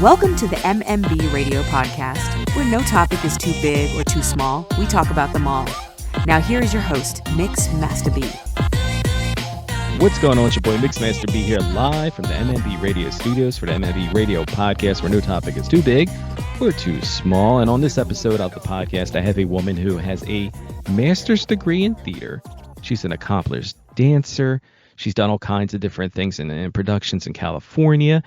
Welcome to the MMB Radio Podcast, where no topic is too big or too small. We talk about them all. Now here is your host, Masta B. What's going on? It's your boy Master B here, live from the MMB Radio Studios for the MMB Radio Podcast, where no topic is too big or too small. And on this episode of the podcast, I have a woman who has a master's degree in theater. She's an accomplished dancer. She's done all kinds of different things in productions in California.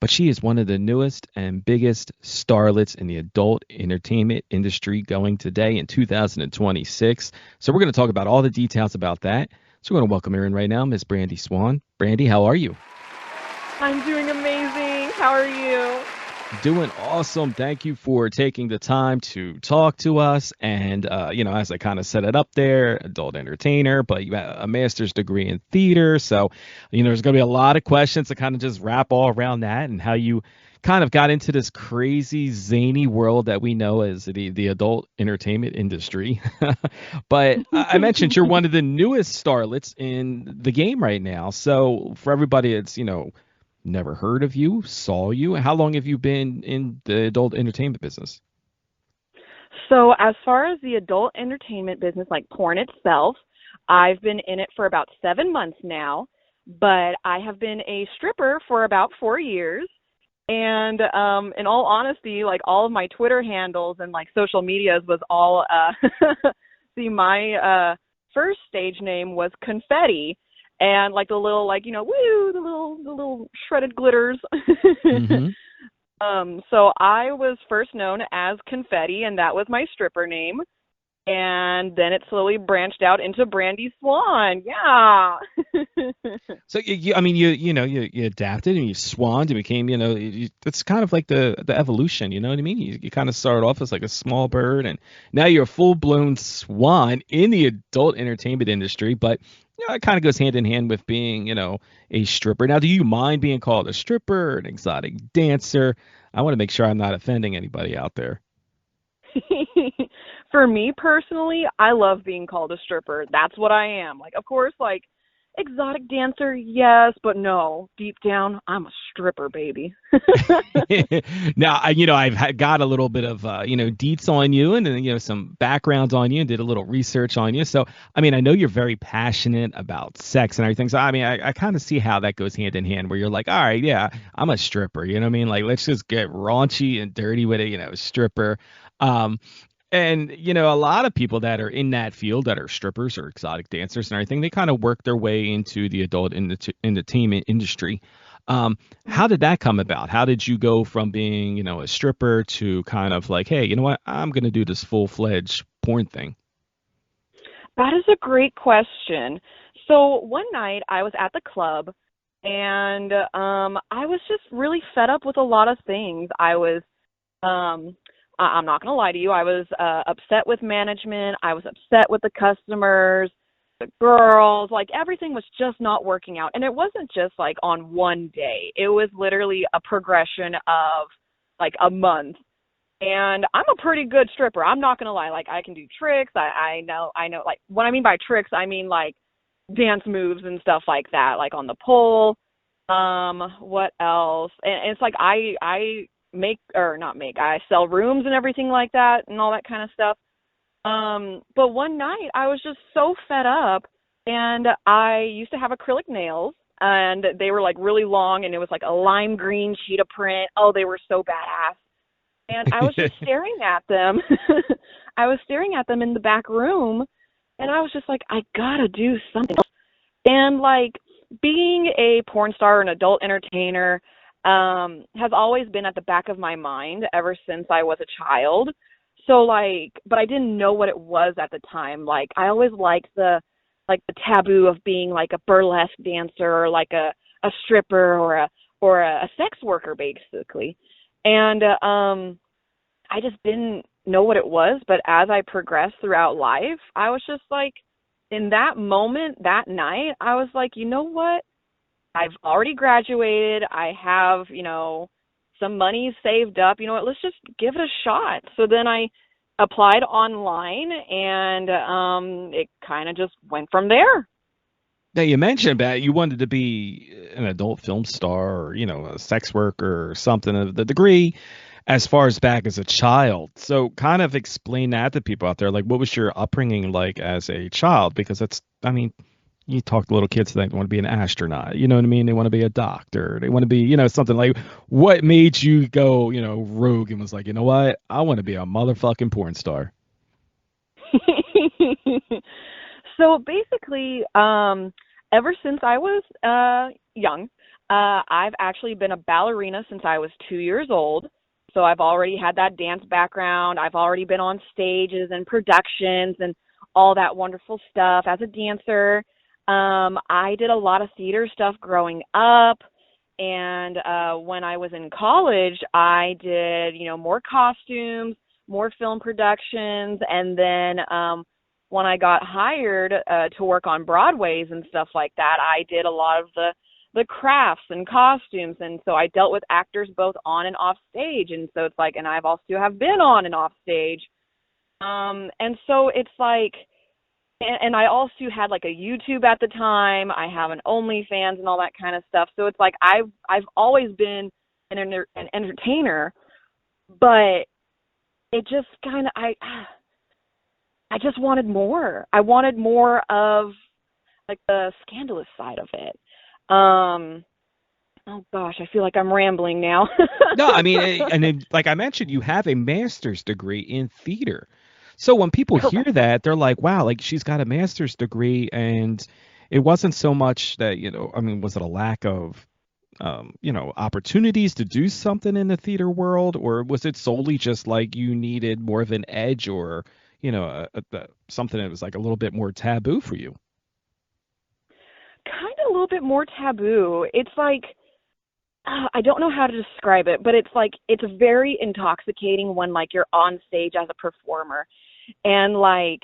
But she is one of the newest and biggest starlets in the adult entertainment industry going today in 2026. So we're going to talk about all the details about that. So we're going to welcome her in right now, Miss Brandi Swan. Brandi, how are you? I'm doing amazing. How are you? Doing awesome. Thank you for taking the time to talk to us. And, as I kind of set it up there, adult entertainer, but you have a master's degree in theater. So, there's going to be a lot of questions to kind of just wrap all around that and how you kind of got into this crazy, zany world that we know as the adult entertainment industry. But I mentioned you're one of the newest starlets in the game right now. So for everybody, it's, never heard of you, saw you. How long have you been in the adult entertainment business? So as far as the adult entertainment business, like porn itself, I've been in it for about 7 months now, but I have been a stripper for about 4 years. And in all honesty, like all of my Twitter handles and like social medias was all, my first stage name was Confetti. And like the little, woo, the little shredded glitters. Mm-hmm. So I was first known as Confetti, and that was my stripper name. And then it slowly branched out into Brandi Swan. Yeah. So you adapted and you swanned and became, it's kind of like the evolution. You know what I mean? You kind of started off as like a small bird, and now you're a full blown swan in the adult entertainment industry. But it kind of goes hand in hand with being, a stripper. Now, do you mind being called a stripper or an exotic dancer? I want to make sure I'm not offending anybody out there. For me personally, I love being called a stripper. That's what I am. Like, of course, like exotic dancer, yes, but no, deep down, I'm a stripper, baby. Now, I've got a little bit of, deets on you and then, some backgrounds on you and did a little research on you. So, I know you're very passionate about sex and everything. So, I kind of see how that goes hand in hand where you're like, all right, yeah, I'm a stripper. You know what I mean? Like, let's just get raunchy and dirty with it, stripper. And, a lot of people that are in that field that are strippers or exotic dancers and everything, they kind of work their way into the adult entertainment industry. How did that come about? How did you go from being, a stripper to kind of like, hey, you know what, I'm going to do this full-fledged porn thing? That is a great question. So one night I was at the club and I was just really fed up with a lot of things. I was I'm not going to lie to you. I was upset with management. I was upset with the customers, the girls. Like, everything was just not working out. And it wasn't just, like, on one day. It was literally a progression of, like, a month. And I'm a pretty good stripper. I'm not going to lie. Like, I can do tricks. I know. Like, what I mean by tricks, I mean, like, dance moves and stuff like that, like on the pole. What else? And it's like I sell rooms and everything like that and all that kind of stuff. But one night I was just so fed up, and I used to have acrylic nails, and they were like really long, and it was like a lime green cheetah print. Oh, they were so badass. And I was just staring at them. I was staring at them in the back room, and I was just like, I gotta do something else. And like, being a porn star, an adult entertainer, has always been at the back of my mind ever since I was a child. So like, but I didn't know what it was at the time. Like, I always liked the taboo of being like a burlesque dancer or like a stripper or a sex worker, basically. And I just didn't know what it was. But as I progressed throughout life, I was just like, in that moment, that night, I was like, you know what? I've already graduated. I have, some money saved up. You know what? Let's just give it a shot. So then I applied online, and it kind of just went from there. Now you mentioned that you wanted to be an adult film star or, a sex worker or something of the degree as far as back as a child. So kind of explain that to people out there. Like, what was your upbringing like as a child? Because you talk to little kids that want to be an astronaut. You know what I mean? They want to be a doctor. They want to be, something like what made you go, rogue and was like, you know what? I want to be a motherfucking porn star. So basically, ever since I was young, I've actually been a ballerina since I was 2 years old. So I've already had that dance background. I've already been on stages and productions and all that wonderful stuff as a dancer. I did a lot of theater stuff growing up. And when I was in college, I did, more costumes, more film productions. And then when I got hired to work on Broadways and stuff like that, I did a lot of the crafts and costumes. And so I dealt with actors both on and off stage. And so it's like, and I've also have been on and off stage. And so it's like, and I also had like a YouTube at the time. I have an OnlyFans and all that kind of stuff. So it's like, I've always been an entertainer, but it just kind of, I just wanted more. I wanted more of like the scandalous side of it. Oh gosh, I feel like I'm rambling now. No, and then, like I mentioned, you have a master's degree in theater. So when people hear that, they're like, wow, like she's got a master's degree, and it wasn't so much that, was it a lack of, opportunities to do something in the theater world, or was it solely just like you needed more of an edge or, something that was like a little bit more taboo for you? Kind of a little bit more taboo. It's like, I don't know how to describe it, but it's like, it's very intoxicating when like you're on stage as a performer and like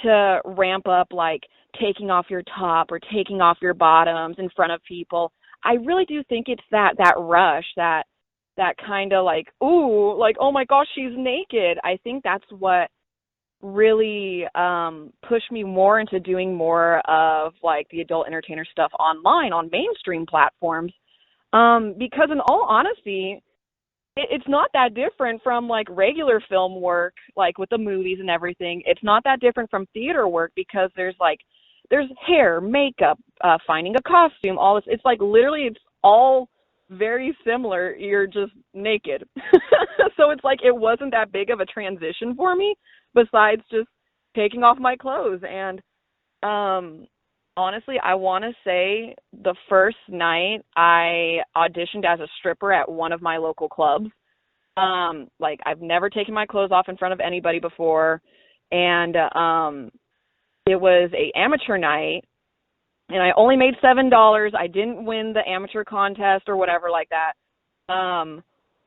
to ramp up, like taking off your top or taking off your bottoms in front of people. I really do think it's that rush, that kind of like, ooh, like, oh my gosh, she's naked. I think that's what really pushed me more into doing more of like the adult entertainer stuff online on mainstream platforms. Because in all honesty, it's not that different from like regular film work, like with the movies and everything. It's not that different from theater work because there's hair, makeup, finding a costume, all this. It's like literally it's all very similar. You're just naked. So it's like it wasn't that big of a transition for me besides just taking off my clothes. And honestly, I want to say the first night I auditioned as a stripper at one of my local clubs. Like I've never taken my clothes off in front of anybody before. And it was a amateur night and I only made $7. I didn't win the amateur contest or whatever like that.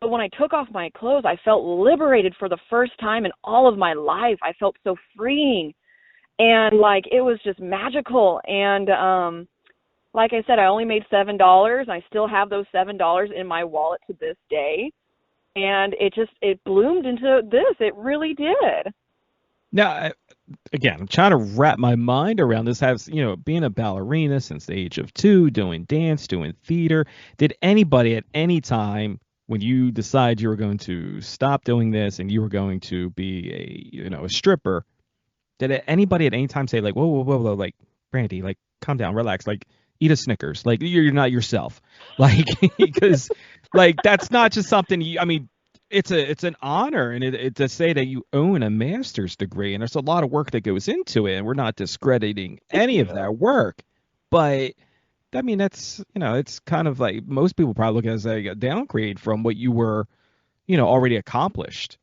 But when I took off my clothes, I felt liberated for the first time in all of my life. I felt so freeing. And like it was just magical. And like I said, I only made $7. I still have those $7 in my wallet to this day. And it bloomed into this. It really did. Now, again, I'm trying to wrap my mind around this. Being a ballerina since the age of 2, doing dance, doing theater. Did anybody at any time when you decide you were going to stop doing this and you were going to be a stripper, did anybody at any time say like, whoa, like Brandi, like calm down, relax, like eat a Snickers, like you're not yourself, like because like that's not just something it's an honor and it to say that you own a master's degree and there's a lot of work that goes into it and we're not discrediting any of that work, but that's it's kind of like most people probably look at it as a downgrade from what you were already accomplished.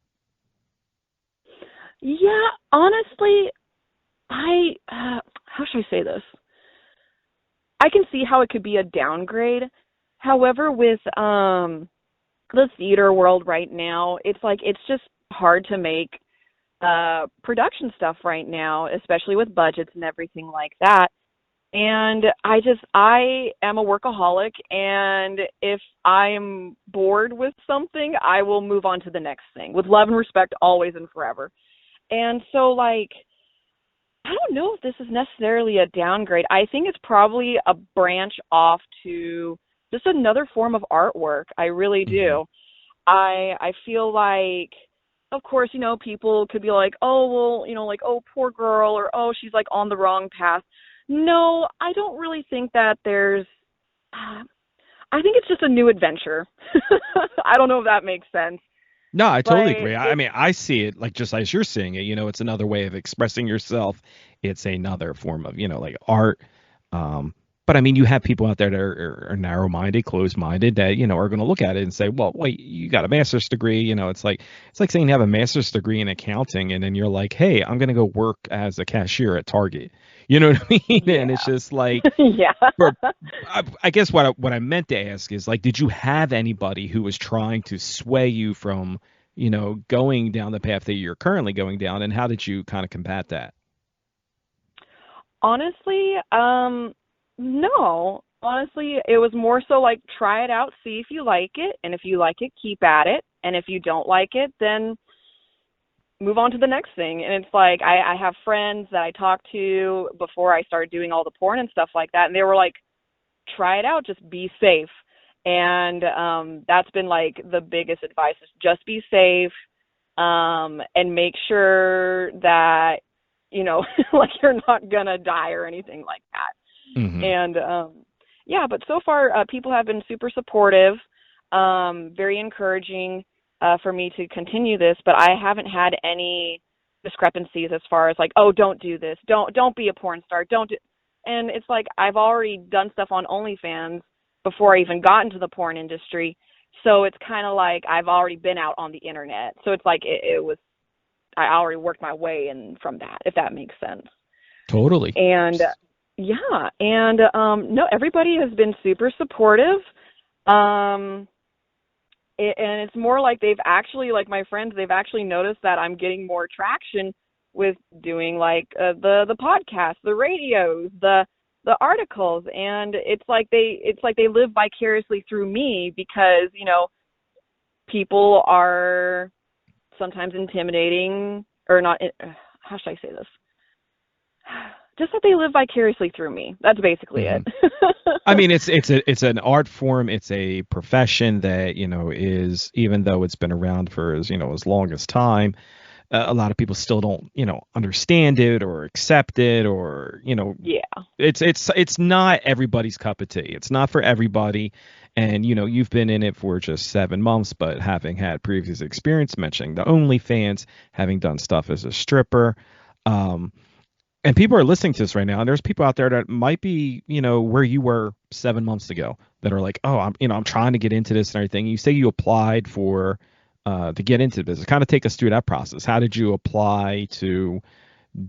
Yeah, honestly, how should I say this? I can see how it could be a downgrade. However, with the theater world right now, it's like it's just hard to make production stuff right now, especially with budgets and everything like that. And I am a workaholic, and if I'm bored with something, I will move on to the next thing with love and respect always and forever. And so like I don't know if this is necessarily a downgrade. I think it's probably a branch off to just another form of artwork. I really do. I feel like, of course, people could be like, oh, well, like, oh, poor girl, or oh, she's like on the wrong path. No, I don't really think that there's, I think it's just a new adventure. I don't know if that makes sense. No, I totally But agree. I mean, I see it like just as you're seeing it. It's another way of expressing yourself. It's another form of, like art. But I mean, you have people out there that are narrow-minded, closed-minded that, are going to look at it and say, well, wait, you got a master's degree. It's like saying you have a master's degree in accounting and then you're like, hey, I'm going to go work as a cashier at Target. You know what I mean? yeah. And it's just like, Yeah. I guess what I meant to ask is like, did you have anybody who was trying to sway you from, going down the path that you're currently going down, and how did you kind of combat that? Honestly, no. Honestly, it was more so like try it out, see if you like it, and if you like it, keep at it, and if you don't like it, then move on to the next thing. And it's like I have friends that I talked to before I started doing all the porn and stuff like that, and they were like, try it out, just be safe. And that's been like the biggest advice, is just be safe, and make sure that like you're not gonna die or anything like that. And yeah, but so far people have been super supportive, very encouraging for me to continue this, but I haven't had any discrepancies as far as like, oh, don't do this, don't be a porn star, don't do. And it's like I've already done stuff on OnlyFans before I even got into the porn industry, so it's kind of like I've already been out on the internet. So it's like it was, I already worked my way in from that, if that makes sense. Totally. And yeah, and no, everybody has been super supportive. And it's more like they've actually, like my friends, they've actually noticed that I'm getting more traction with doing like the podcast, the radios, the articles, and it's like they live vicariously through me, because people are sometimes intimidating, or not, how should I say this? Just that they live vicariously through me. That's basically it. I mean, it's an art form. It's a profession that, is, even though it's been around for as long as time, a lot of people still don't, understand it or accept it, or, Yeah. It's not everybody's cup of tea. It's not for everybody. And, you've been in it for just 7 months, but having had previous experience, mentioning the OnlyFans, having done stuff as a stripper, and people are listening to this right now, and there's people out there that might be, where you were 7 months ago, that are like, oh, I'm trying to get into this and everything. You say you applied for to get into the business. Kind of take us through that process. How did you apply to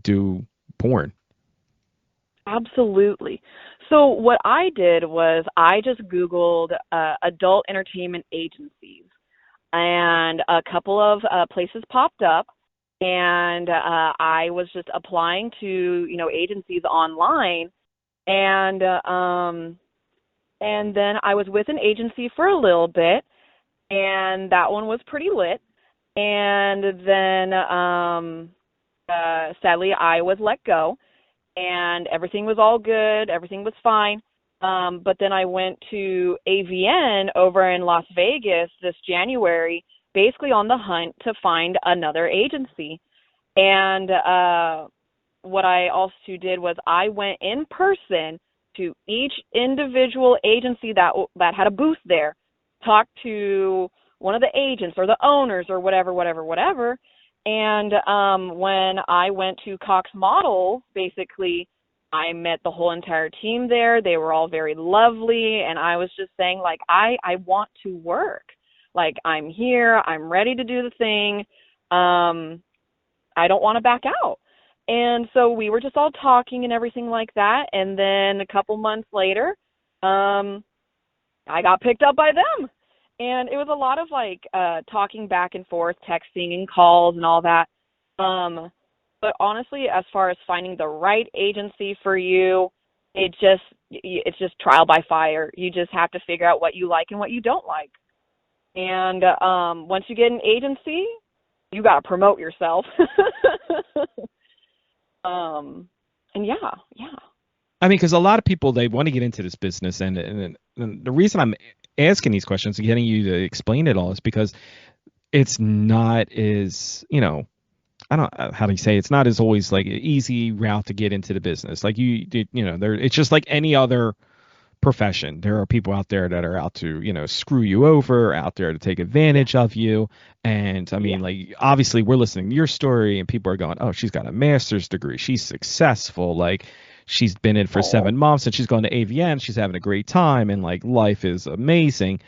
do porn? Absolutely. So what I did was I just Googled adult entertainment agencies, and a couple of places popped up. And I was just applying to, agencies online, and then I was with an agency for a little bit, and that one was pretty lit. And then sadly, I was let go, and everything was all good, everything was fine. But then I went to AVN over in Las Vegas this January, basically on the hunt to find another agency. And what I also did was I went in person to each individual agency that had a booth there, talked to one of the agents or the owners or whatever. And when I went to Cox Model, basically, I met the whole entire team there. They were all very lovely, and I was just saying, like, I want to work. Like, I'm here, I'm ready to do the thing. I don't want to back out. And so we were just all talking and everything like that. And then a couple months later, I got picked up by them. And it was a lot of like talking back and forth, texting and calls and all that. But honestly, as far as finding the right agency for you, it's just trial by fire. You just have to figure out what you like and what you don't like. And once you get an agency, you got to promote yourself. And yeah, yeah. I mean, because a lot of people, they want to get into this business, and the reason I'm asking these questions and getting you to explain it all is because it's not as, I don't, how do you say, it's not as always like an easy route to get into the business. Like you did, there, it's just like any other profession. There are people out there that are out to, screw you over, out there to take advantage of you. And I mean, Yeah. like, obviously we're listening to your story and people are going, oh, she's got a master's degree. She's successful. Like, she's been in for Oh, 7 months and she's going to AVN. She's having a great time and like life is amazing.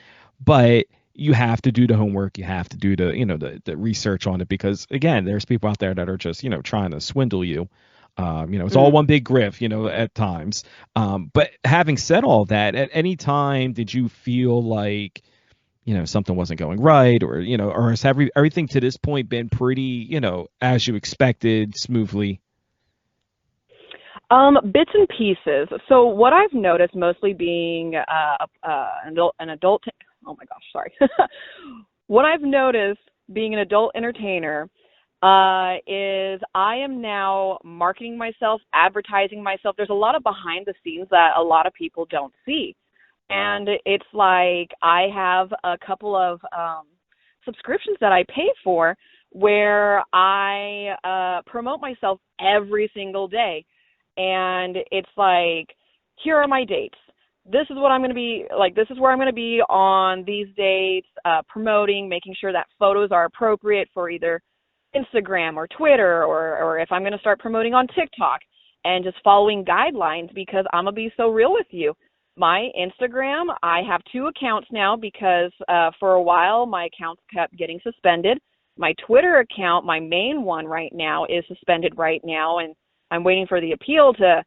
But you have to do the homework. You have to do the research on it, because again, there's people out there that are just, trying to swindle you. It's all mm. one big grift, at times. But having said all that, at any time did you feel like, something wasn't going right, or has everything to this point been pretty, as you expected, smoothly? Bits and pieces. So what I've noticed, mostly being an adult. Oh my gosh, sorry. What I've noticed being an adult entertainer is I am now marketing myself, advertising myself. There's a lot of behind the scenes that a lot of people don't see. And it's like I have a couple of subscriptions that I pay for where I promote myself every single day. And it's like, here are my dates. This is what I'm going to be like. This is where I'm going to be on these dates, promoting, making sure that photos are appropriate for either Instagram or Twitter, or if I'm going to start promoting on TikTok, and just following guidelines, because I'm going to be so real with you. My Instagram, I have 2 accounts now because for a while my accounts kept getting suspended. My Twitter account, my main one right now, is suspended right now, and I'm waiting for the appeal to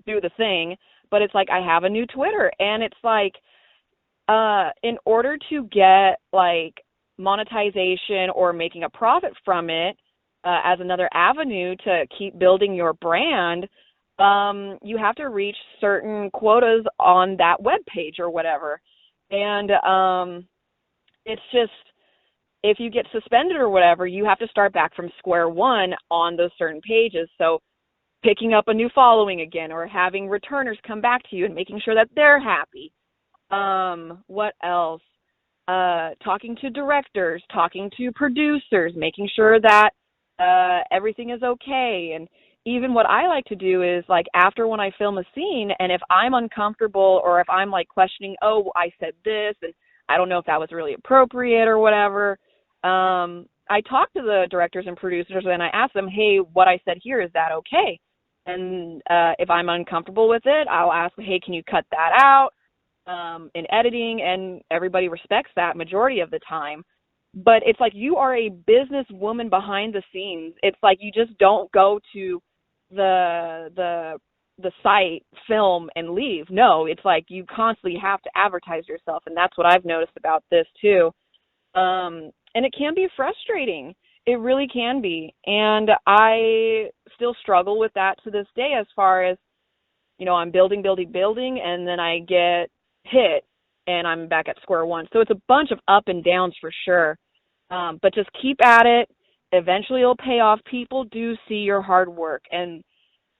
do the thing. But it's like I have a new Twitter, and it's like in order to get like monetization or making a profit from it as another avenue to keep building your brand, you have to reach certain quotas on that web page or whatever. And it's just, if you get suspended or whatever, you have to start back from square one on those certain pages. So picking up a new following again, or having returners come back to you and making sure that they're happy. What else? Talking to directors, talking to producers, making sure that everything is okay. And even what I like to do is, like, after when I film a scene, and if I'm uncomfortable, or if I'm like questioning, oh, I said this and I don't know if that was really appropriate or whatever, I talk to the directors and producers and I ask them, hey, what I said here, is that okay? And if I'm uncomfortable with it, I'll ask, hey, can you cut that out in editing? And everybody respects that majority of the time. But it's like, you are a businesswoman behind the scenes. It's like you just don't go to the site, film, and leave. No, it's like you constantly have to advertise yourself, and that's what I've noticed about this too. And it can be frustrating. It really can be. And I still struggle with that to this day, as far as, I'm building, and then I get hit and I'm back at square one. So it's a bunch of up and downs for sure. But just keep at it. Eventually it'll pay off. People do see your hard work, and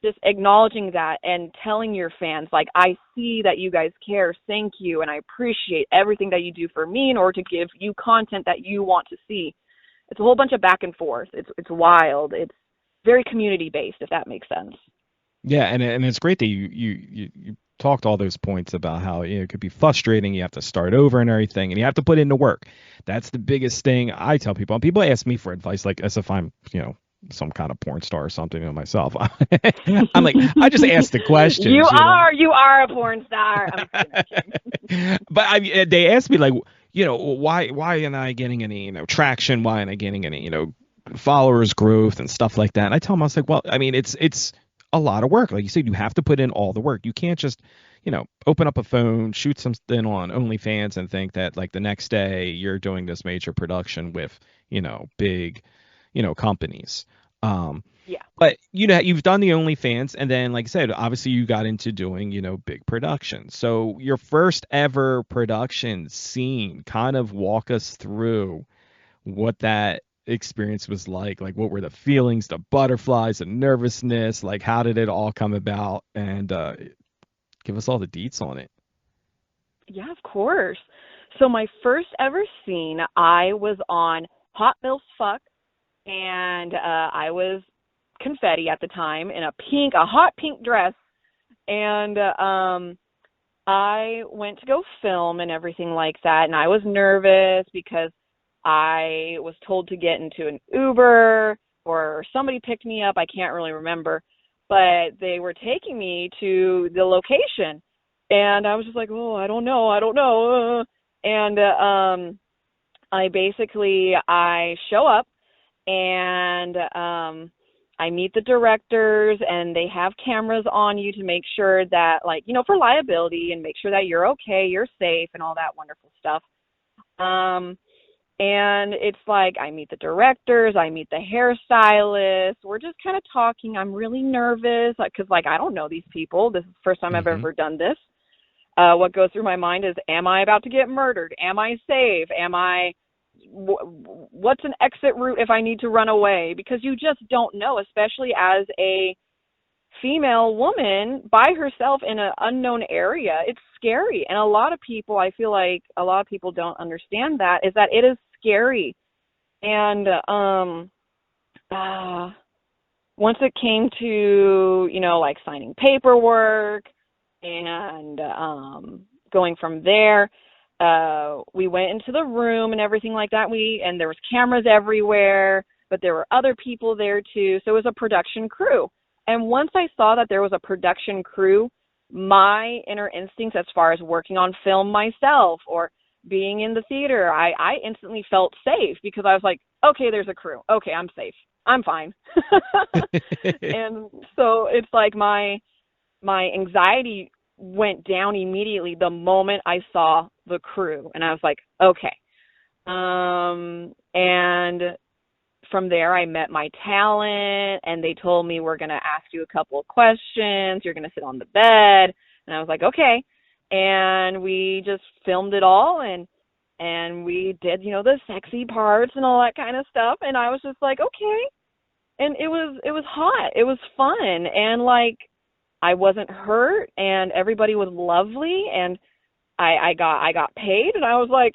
just acknowledging that and telling your fans, like, I see that you guys care. Thank you. And I appreciate everything that you do for me in order to give you content that you want to see. It's a whole bunch of back and forth. It's wild. It's very community based, if that makes sense. Yeah, and it's great that you talked all those points about how it could be frustrating. You have to start over and everything, and you have to put in the work. That's the biggest thing I tell people. And people ask me for advice, like as if I'm some kind of porn star or something myself. I'm like, I just ask the questions. You are a porn star. I'm kidding. But they ask me, like, why am I getting any traction? Why am I getting any followers growth and stuff like that? And I tell them, I was like, well, I mean, it's a lot of work. Like you said, you have to put in all the work. You can't just open up a phone, shoot something on OnlyFans, and think that like the next day you're doing this major production with big companies. Yeah. But you've done the OnlyFans, and then, like I said, obviously you got into doing big productions. So your first ever production scene, kind of walk us through what that experience was like. Like, what were the feelings, the butterflies, the nervousness? Like, how did it all come about? And give us all the deets on it. Yeah, of course. So my first ever scene, I was on Hot Milfs Fuck, and I was confetti at the time in a hot pink dress, and I went to go film and everything like that, and I was nervous because I was told to get into an Uber or somebody picked me up. I can't really remember, but they were taking me to the location, and I was just like, oh, I don't know. And I show up, and I meet the directors, and they have cameras on you to make sure that, like, for liability and make sure that you're okay, you're safe, and all that wonderful stuff. And it's like I meet the directors, I meet the hairstylist. We're just kind of talking. I'm really nervous because, like, I don't know these people. This is the first time I've ever done this. What goes through my mind is, am I about to get murdered? Am I safe? What's an exit route if I need to run away? Because you just don't know, especially as a female woman by herself in an unknown area. It's scary. And I feel like a lot of people don't understand that, is that it is scary. And once it came to, like signing paperwork and going from there, we went into the room and everything like that. And there was cameras everywhere, but there were other people there too. So it was a production crew. And once I saw that there was a production crew, my inner instincts as far as working on film myself or being in the theater, I instantly felt safe because I was like, okay, there's a crew. Okay, I'm safe. I'm fine. And so it's like my anxiety went down immediately the moment I saw the crew, and I was like, okay. And from there, I met my talent, and they told me, we're going to ask you a couple of questions. You're going to sit on the bed. And I was like, okay. And we just filmed it all, and we did, the sexy parts and all that kind of stuff. And I was just like, okay. And it was hot. It was fun. And like, I wasn't hurt, and everybody was lovely, and I got paid, and I was like,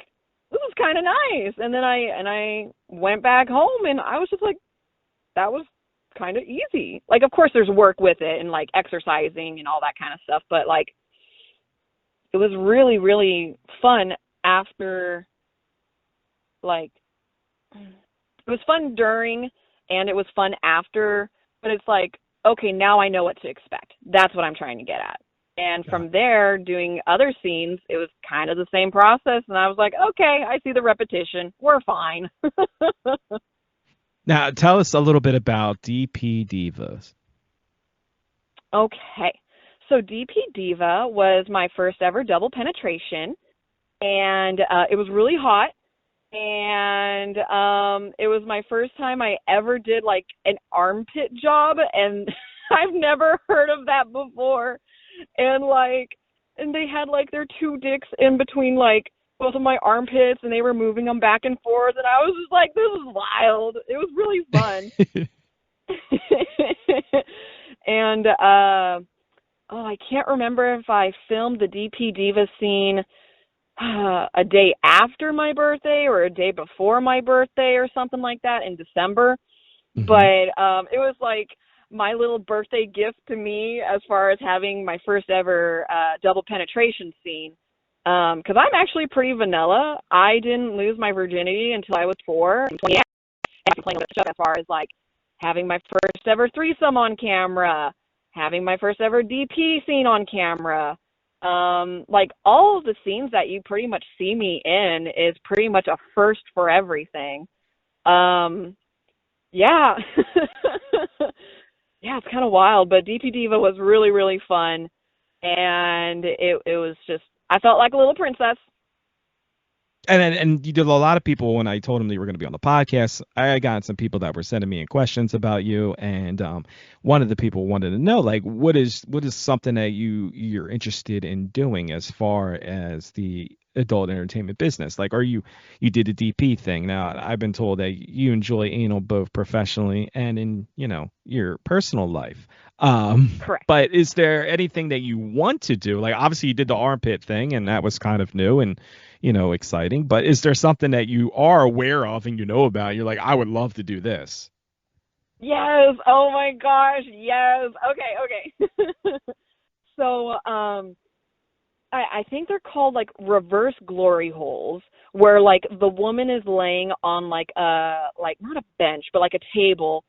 this is kind of nice. And then I went back home, and I was just like, that was kind of easy. Like, of course there's work with it and like exercising and all that kind of stuff, but like, it was really, really fun after, like, it was fun during and it was fun after, but it's like, okay, now I know what to expect. That's what I'm trying to get at. And from there, doing other scenes, it was kind of the same process. And I was like, okay, I see the repetition. We're fine. Now, tell us a little bit about DP Divas. Okay. So DP Diva was my first ever double penetration. And it was really hot. And it was my first time I ever did like an armpit job. And I've never heard of that before. And they had like their two dicks in between like both of my armpits, and they were moving them back and forth, and I was just like, this is wild. It was really fun. And I can't remember if I filmed the DP Diva scene a day after my birthday or a day before my birthday or something like that in December. Mm-hmm. But it was like my little birthday gift to me as far as having my first ever double penetration scene. Because I'm actually pretty vanilla. I didn't lose my virginity until I was 4. I'm 28. And playing with stuff as far as like having my first ever threesome on camera, having my first ever DP scene on camera. Like all of the scenes that you pretty much see me in is pretty much a first for everything. Yeah. Yeah, it's kind of wild, but DP Diva was really, really fun, and it was just, I felt like a little princess. And you did a lot of people, when I told them that you were going to be on the podcast, I got some people that were sending me in questions about you, and one of the people wanted to know, like, what is something that you're interested in doing as far as the adult entertainment business. Like, you did a DP thing. Now, I've been told that you enjoy anal both professionally and in, your personal life. Correct. But is there anything that you want to do? Like, obviously you did the armpit thing and that was kind of new and, exciting, but is there something that you are aware of and about? You're like, I would love to do this. Yes. Oh my gosh. Yes. Okay. So, I think they're called like reverse glory holes, where like the woman is laying on like not a bench, but like a table,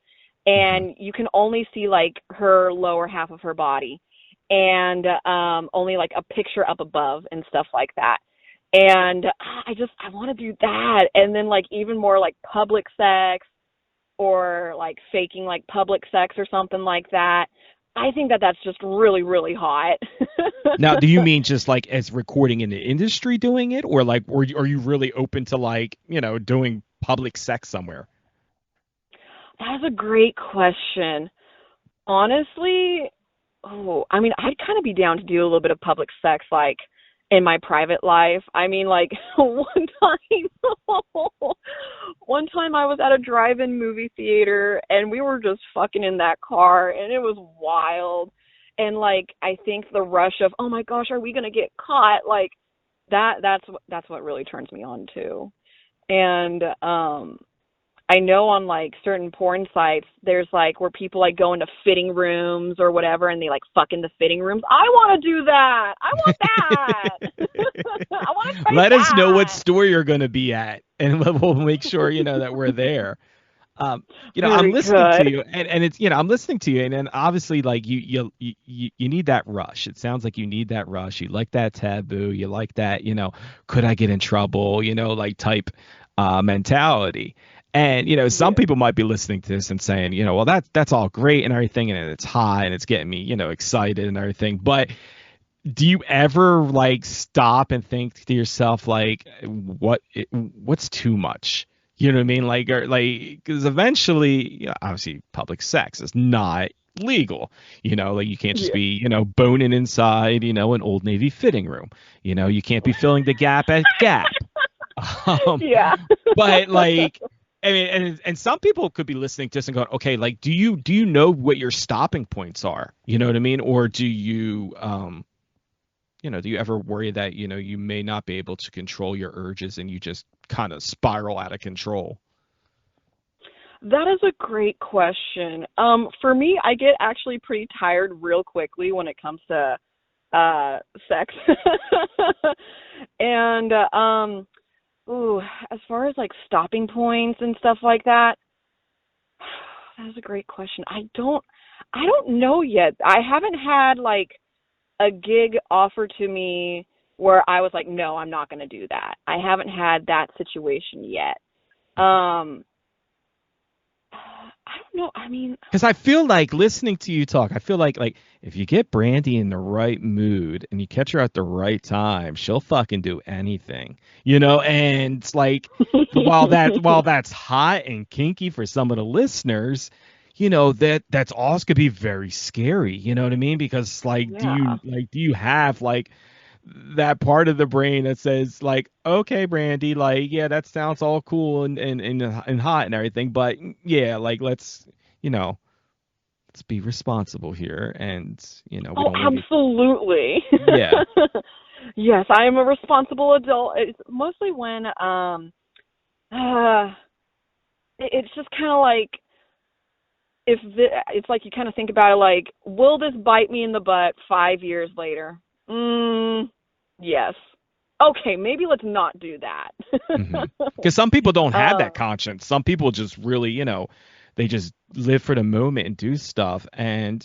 and you can only see like her lower half of her body, and only like a picture up above and stuff like that. And I want to do that, and then like even more like public sex, or like faking like public sex or something like that. I think that's just really, really hot. Now, do you mean just like as recording in the industry doing it, or like, are you really open to like, doing public sex somewhere? That's a great question. Honestly, I'd kind of be down to do a little bit of public sex, like in my private life. I mean, like one time I was at a drive-in movie theater and we were just fucking in that car and it was wild. And like, I think the rush of, oh my gosh, are we going to get caught? Like that's what really turns me on too. And, I know on like certain porn sites, there's like where people like go into fitting rooms or whatever and they like fuck in the fitting rooms. I want to do that. I want that. I want to try Let that. us know what store you're going to be at and we'll make sure, that we're there. I'm listening to you and it's, I'm listening to you and obviously like you need that rush. It sounds like you need that rush. You like that taboo. You like that, could I get in trouble, like type mentality. And, some people might be listening to this and saying, well, that's all great and everything. And it's hot and it's getting me, excited and everything. But do you ever like stop and think to yourself, like, what's too much? You know what I mean? Like, because eventually, obviously public sex is not legal, like you can't just be, boning inside, an Old Navy fitting room, you can't be filling the gap at Gap. Yeah. But like, I mean, and some people could be listening to this and going, okay, like, do you know what your stopping points are? You know what I mean? Or do you, do you ever worry that, you may not be able to control your urges and you just kind of spiral out of control? That is a great question. For me, I get actually pretty tired real quickly when it comes to sex. And as far as like stopping points and stuff like that, that is a great question. I don't know yet. I haven't had like a gig offered to me where I was like, no, I'm not going to do that. I haven't had that situation yet. I don't know. I mean, because I feel like listening to you talk, I feel like if you get Brandi in the right mood and you catch her at the right time, she'll fucking do anything, and it's like, while that's hot and kinky for some of the listeners, that's also could be very scary. You know what I mean? Because like, yeah. do you have like that part of the brain that says like, okay, Brandi, like, yeah, that sounds all cool and hot and everything, but yeah, like let's be responsible here, and we don't absolutely. Yeah. Yes, I am a responsible adult. It's mostly when it's just kind of like, it's like you kind of think about it like, will this bite me in the butt 5 years later? Yes. Okay, maybe let's not do that. Because some people don't have that conscience. Some people just really, they just live for the moment and do stuff. And,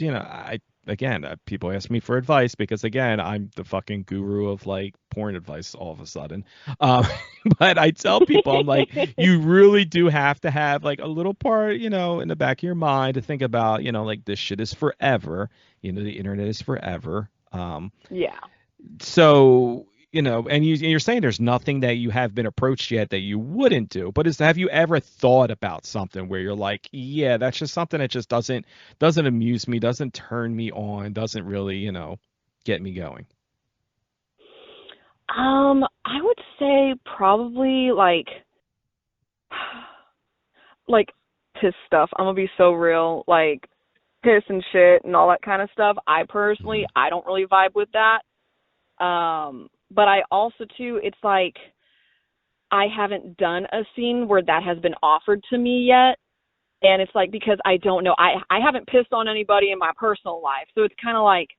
people ask me for advice because, again, I'm the fucking guru of like porn advice all of a sudden. But I tell people, I'm like, you really do have to have like a little part, in the back of your mind to think about, like this shit is forever. The internet is forever. Yeah. So, and you're saying there's nothing that you have been approached yet that you wouldn't do, but have you ever thought about something where you're like, yeah, that's just something that just doesn't amuse me, doesn't turn me on, doesn't really, get me going? I would say probably like piss stuff. I'm gonna be so real, like piss and shit and all that kind of stuff. I personally, I don't really vibe with that. But I also too, it's like I haven't done a scene where that has been offered to me yet. And it's like, because I don't know, I haven't pissed on anybody in my personal life. So it's kind of like,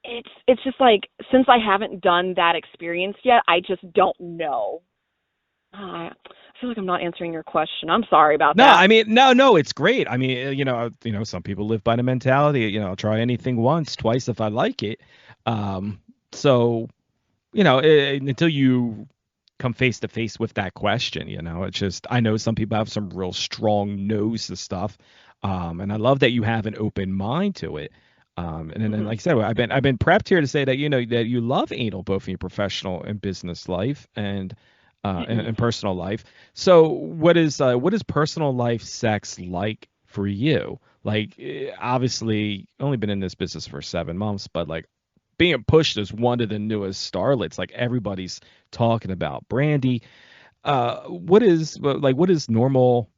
it's just like, since I haven't done that experience yet, I just don't know. I feel like I'm not answering your question. I'm sorry about that. No, I mean, no, it's great. I mean, some people live by the mentality, I'll try anything once, twice if I like it. So, until you come face to face with that question, it's just, I know some people have some real strong no's to stuff. And I love that you have an open mind to it. And then, like I said, I've been prepped here to say that, that you love anal, both in your professional and business life and personal life. So what is personal life sex like for you? Like, obviously only been in this business for 7 months, but like being pushed as one of the newest starlets, like everybody's talking about Brandi. What is normal,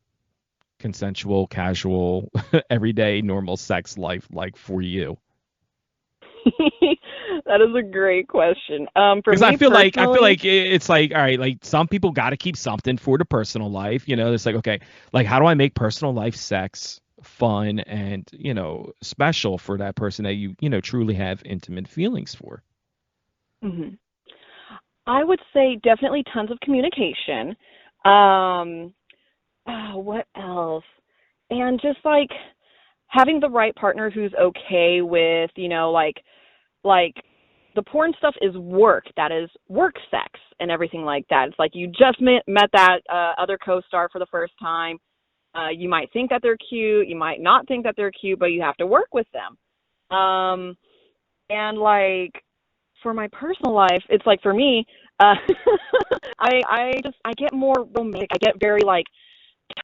consensual, casual, everyday normal sex life like for you? That is a great question. Because I feel like it's like, all right, like some people got to keep something for the personal life. It's like, okay, like how do I make personal life sex fun and special for that person that you truly have intimate feelings for? Mm-hmm. I would say definitely tons of communication. What else? And just like having the right partner who's okay with, like the porn stuff is work. That is work sex and everything like that. It's like you just met that other co-star for the first time. You might think that they're cute. You might not think that they're cute, but you have to work with them. And like for my personal life, it's like for me, I get more romantic. I get very like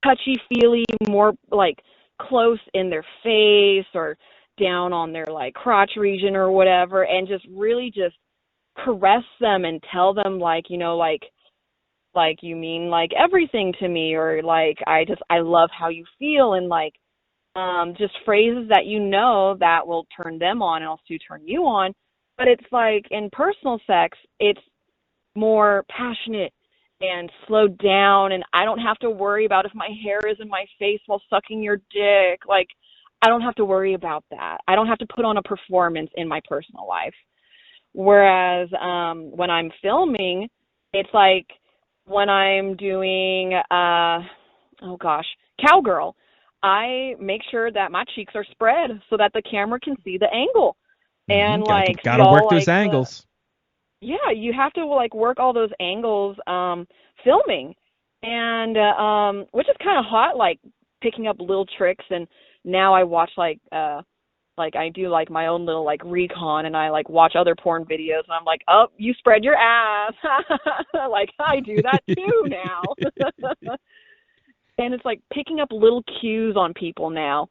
touchy-feely, more like close in their face or down on their like crotch region or whatever, and just really just caress them and tell them like, like you mean like everything to me, or like I love how you feel, and like just phrases that that will turn them on and also turn you on. But it's like in personal sex, it's more passionate and slowed down, and I don't have to worry about if my hair is in my face while sucking your dick. Like, I don't have to worry about that. I don't have to put on a performance in my personal life. Whereas when I'm filming, it's like when I'm doing, cowgirl, I make sure that my cheeks are spread so that the camera can see the angle. And like, gotta work those angles. Yeah, you have to like work all those angles filming, and which is kind of hot, like picking up little tricks. And now I watch like I do like my own little like recon, and I like watch other porn videos, and I'm like, oh, you spread your ass. Like I do that too now. And it's like picking up little cues on people now.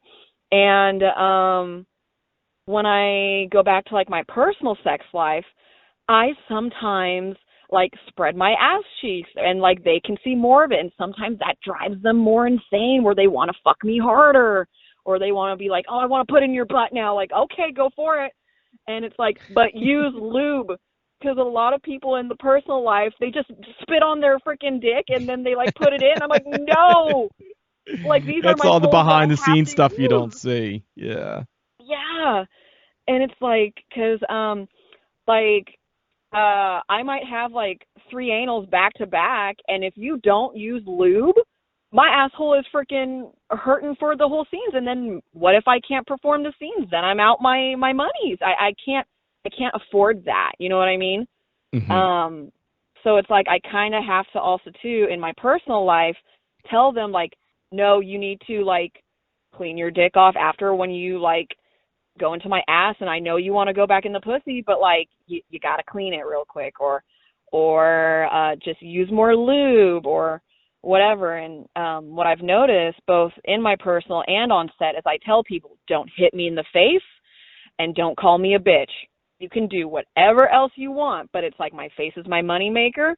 And when I go back to like my personal sex life, I sometimes like spread my ass cheeks, and like they can see more of it, and sometimes that drives them more insane, where they want to fuck me harder, or they want to be like, oh, I want to put in your butt now. Like, okay, go for it. And it's like, but use lube, because a lot of people in the personal life, they just spit on their freaking dick and then they like put it in. I'm like, no, like these That's are my all the behind the scenes stuff use. You don't see. Yeah. Yeah. And it's like, because I might have like 3 anals back to back, and if you don't use lube, my asshole is freaking hurting for the whole scenes. And then what if I can't perform the scenes? Then I'm out my monies. I can't afford that. You know what I mean? Mm-hmm. So it's like I kind of have to also too in my personal life tell them like, no, you need to like clean your dick off after when you like go into my ass, and I know you want to go back in the pussy, but like you got to clean it real quick, or just use more lube or whatever. And what I've noticed both in my personal and on set is I tell people, don't hit me in the face and don't call me a bitch. You can do whatever else you want, but it's like my face is my moneymaker.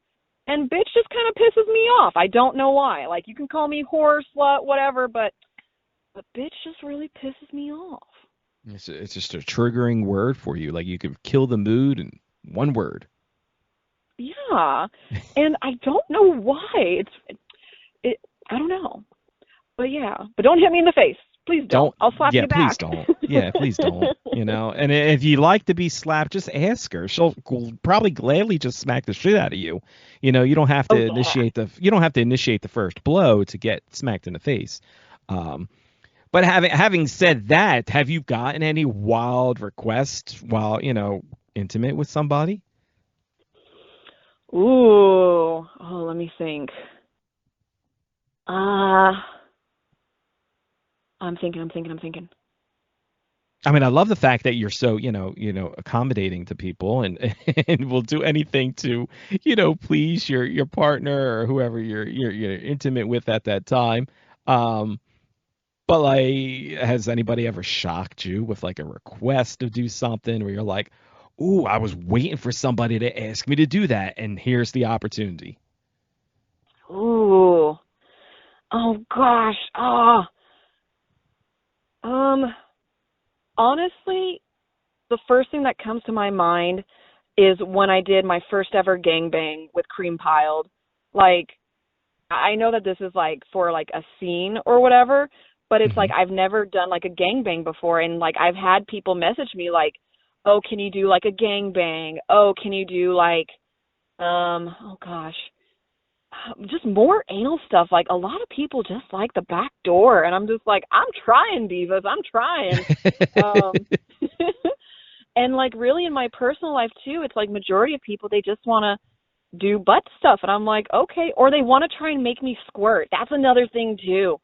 And bitch just kind of pisses me off. I don't know why. Like, you can call me whore, slut, whatever, but bitch just really pisses me off. It's just a triggering word for you. Like, you could kill the mood in one word. Yeah, and I don't know why. I don't know. But yeah, but don't hit me in the face. Please don't. I'll slap you back. Yeah, please don't. Yeah, please don't. You know, and if you like to be slapped, just ask her. She'll probably gladly just smack the shit out of you. You know, you don't have to initiate the first blow to get smacked in the face. But having said that, have you gotten any wild requests while, you know, intimate with somebody? Ooh. Oh, let me think. I'm thinking. I mean, I love the fact that you're so, you know, accommodating to people and will do anything to, you know, please your partner or whoever you're intimate with at that time. But like, has anybody ever shocked you with like a request to do something where you're like, ooh, I was waiting for somebody to ask me to do that, and here's the opportunity? Ooh. Oh gosh. Honestly, the first thing that comes to my mind is when I did my first ever gangbang with Cream Piled. Like, I know that this is like for like a scene or whatever, but it's like I've never done like a gangbang before, and like I've had people message me like, oh, can you do like a gangbang? Oh, can you do like, oh gosh, just more anal stuff. Like, a lot of people just like the back door, and I'm just like, I'm trying, divas, I'm trying. And like, really in my personal life too, it's like majority of people, they just want to do butt stuff, and I'm like, okay. Or they want to try and make me squirt. That's another thing too.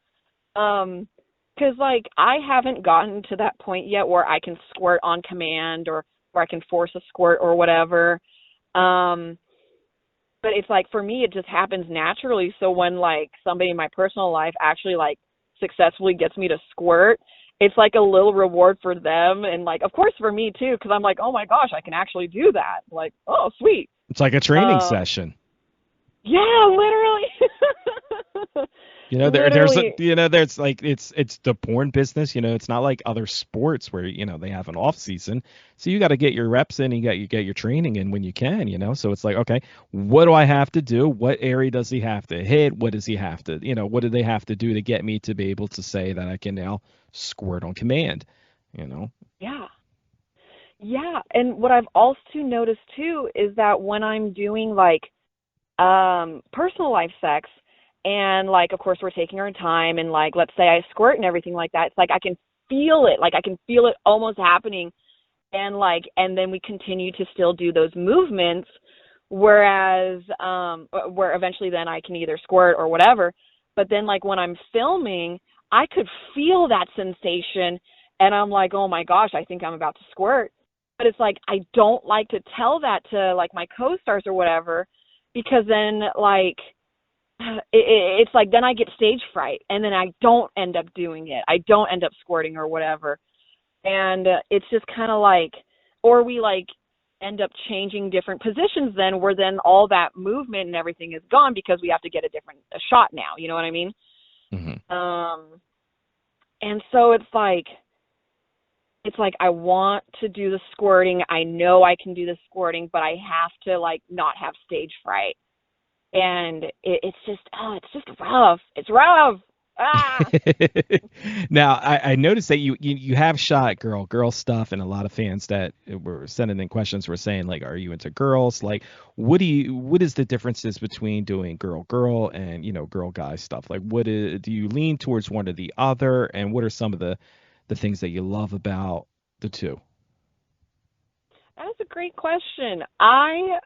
Because like, I haven't gotten to that point yet where I can squirt on command or where I can force a squirt or whatever. But it's like, for me, it just happens naturally. So when like somebody in my personal life actually like successfully gets me to squirt, it's like a little reward for them. And like, of course for me too, because I'm like, oh my gosh, I can actually do that. Like, oh, sweet. It's like a training session. Yeah, literally. You know, there's like, it's the porn business. You know, it's not like other sports where, you know, they have an off season. So you got to get your reps in, and you get your training in when you can, you know. So it's like, okay, what do I have to do? What area does he have to hit? What does he have to, you know, what do they have to do to get me to be able to say that I can now squirt on command, you know? Yeah. Yeah. And what I've also noticed too is that when I'm doing like personal life sex, and like, of course, we're taking our time, and like, let's say I squirt and everything like that, it's like I can feel it. Like, I can feel it almost happening. And like, and then we continue to still do those movements, whereas where eventually then I can either squirt or whatever. But then like when I'm filming, I could feel that sensation, and I'm like, oh my gosh, I think I'm about to squirt. But it's like, I don't like to tell that to like my co-stars or whatever, because then like, it's like, then I get stage fright, and then I don't end up doing it. I don't end up squirting or whatever. And it's just kind of like, or we like end up changing different positions then, where then all that movement and everything is gone because we have to get a shot now. You know what I mean? Mm-hmm. And so it's like I want to do the squirting. I know I can do the squirting, but I have to like not have stage fright. And it's just rough. It's rough. Ah. Now, I noticed that you have shot girl stuff, and a lot of fans that were sending in questions were saying like, are you into girls? Like, what is the differences between doing girl and, you know, girl guy stuff? Like, do you lean towards one or the other, and what are some of the things that you love about the two? That is a great question. I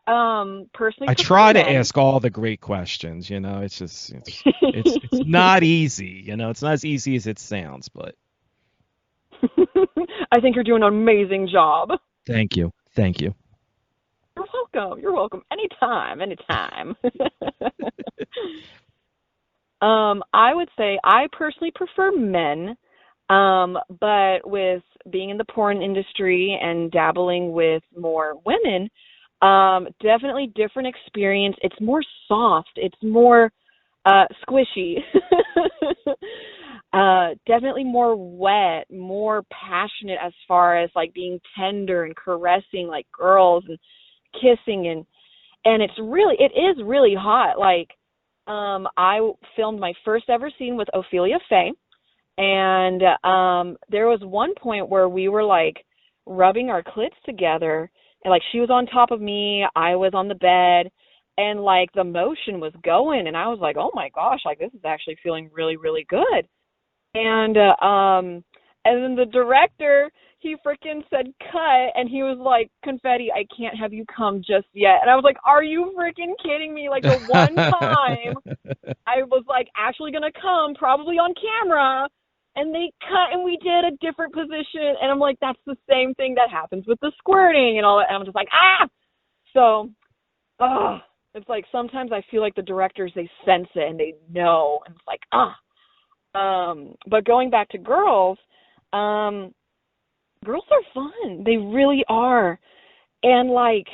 personally try to ask all the great questions, you know. It's just it's not easy, you know. It's not as easy as it sounds, but I think you're doing an amazing job. Thank you. You're welcome. Anytime. I would say I personally prefer men. But with being in the porn industry and dabbling with more women, definitely different experience. It's more soft. It's more squishy. Definitely more wet, more passionate as far as like being tender and caressing like girls and kissing and it is really hot. Like I filmed my first ever scene with Ophelia Faye, and there was one point where we were like rubbing our clits together, and like she was on top of me, I was on the bed, and like the motion was going, and I was like, oh my gosh, like this is actually feeling really, really good. And then the director, he freaking said cut, and he was like, confetti, I can't have you come just yet. And I was like, are you freaking kidding me? Like the one time I was like actually gonna come, probably on camera, and they cut and we did a different position, and I'm like, that's the same thing that happens with the squirting and all that. And I'm just like, so it's like sometimes I feel like the directors, they sense it and they know, and it's like but going back to girls, girls are fun. They really are. And like,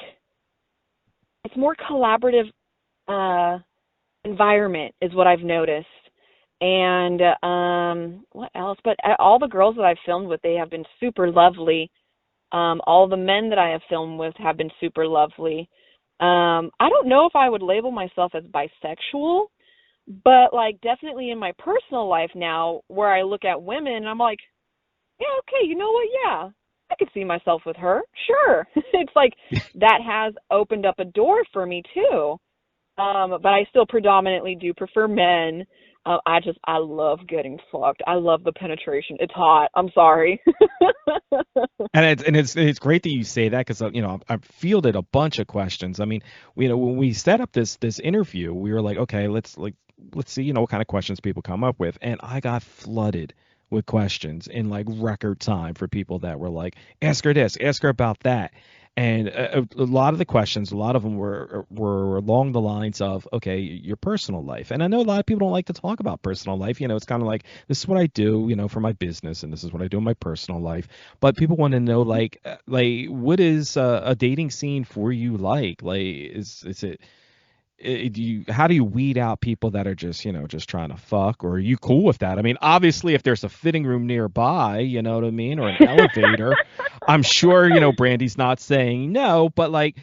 it's more collaborative environment is what I've noticed. And what else? But all the girls that I've filmed with, they have been super lovely. All the men that I have filmed with have been super lovely. I don't know if I would label myself as bisexual, but like definitely in my personal life now, where I look at women, I'm like, yeah, okay, you know what? Yeah, I could see myself with her. Sure. It's like that has opened up a door for me too. But I still predominantly do prefer men. I love getting fucked. I love the penetration. It's hot. I'm sorry. And it's great that you say that, because I've fielded a bunch of questions. I mean, when we set up this interview, we were like, okay, let's see what kind of questions people come up with, and I got flooded with questions in like record time for people that were like, ask her this, ask her about that. And a lot of the questions, a lot of them were along the lines of, okay, your personal life. And I know a lot of people don't like to talk about personal life. It's kind of like, this is what I do, for my business, and this is what I do in my personal life. But people want to know, like what is a dating scene for you like? Like, is it? How do you weed out people that are just trying to fuck, or are you cool with that? I mean, obviously if there's a fitting room nearby, you know what I mean, or an elevator, I'm sure Brandi's not saying no, but like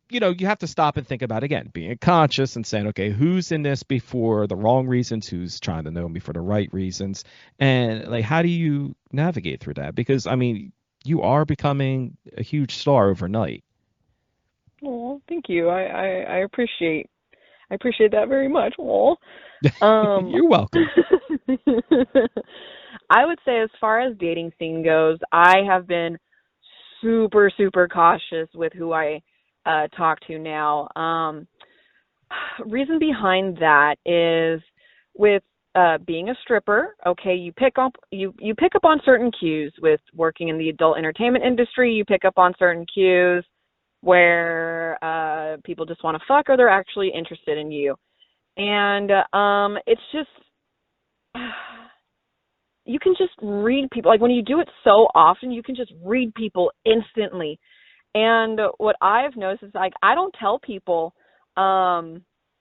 you have to stop and think about, again, being conscious and saying, okay, who's in this for the wrong reasons, who's trying to know me for the right reasons, and like how do you navigate through that? Because I mean, you are becoming a huge star overnight. Oh, thank you. I appreciate that very much. Oh, you're welcome. I would say as far as dating scene goes, I have been super, super cautious with who I talk to now. Reason behind that is with being a stripper, okay, you pick up on certain cues. With working in the adult entertainment industry, you pick up on certain cues where people just want to fuck, or they're actually interested in you. And it's just, you can just read people. Like when you do it so often, you can just read people instantly. And what I've noticed is, like, I don't tell people, now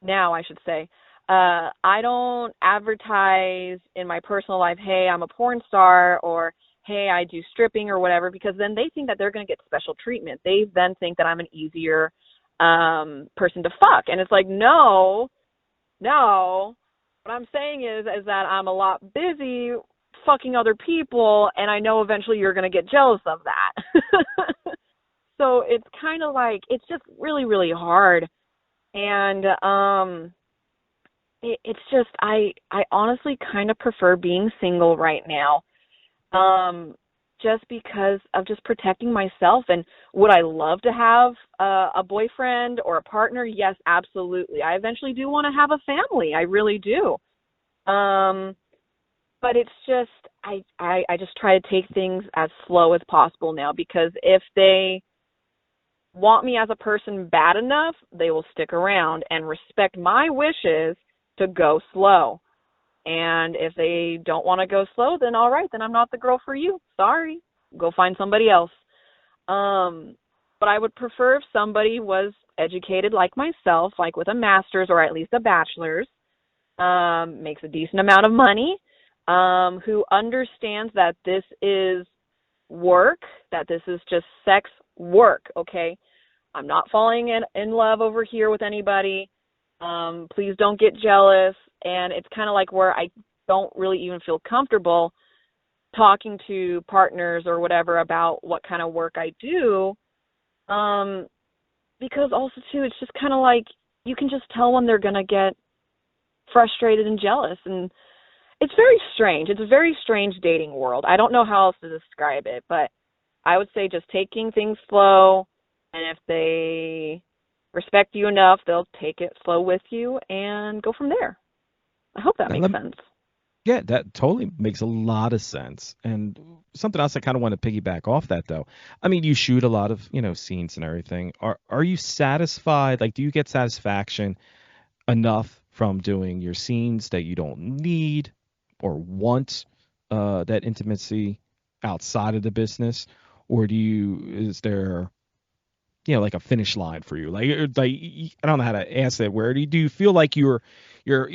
I should say, I don't advertise in my personal life, hey, I'm a porn star, or hey, I do stripping or whatever, because then they think that they're going to get special treatment. They then think that I'm an easier person to fuck. And it's like, no. What I'm saying is that I'm a lot busy fucking other people, and I know eventually you're going to get jealous of that. So it's kind of like, it's just really, really hard. And it's just, I honestly kind of prefer being single right now. Just because of just protecting myself. And would I love to have a boyfriend or a partner? Yes, absolutely. I eventually do want to have a family. I really do. But it's just, I just try to take things as slow as possible now, because if they want me as a person bad enough, they will stick around and respect my wishes to go slow. And if they don't want to go slow, then all right, then I'm not the girl for you. Sorry. Go find somebody else. But I would prefer if somebody was educated like myself, like with a master's or at least a bachelor's, makes a decent amount of money, who understands that this is work, that this is just sex work, okay? I'm not falling in love over here with anybody. Please don't get jealous. And it's kind of like where I don't really even feel comfortable talking to partners or whatever about what kind of work I do. Because also, too, it's just kind of like you can just tell when they're going to get frustrated and jealous. And it's very strange. It's a very strange dating world. I don't know how else to describe it, but I would say just taking things slow. And if they respect you enough, they'll take it slow with you and go from there. I hope that makes sense. Yeah, that totally makes a lot of sense. And something else I kind of want to piggyback off that, though. I mean, you shoot a lot of, scenes and everything. Are you satisfied? Like, do you get satisfaction enough from doing your scenes that you don't need or want that intimacy outside of the business? Or is there, like a finish line for you? Like I don't know how to ask that. Where do you feel like you're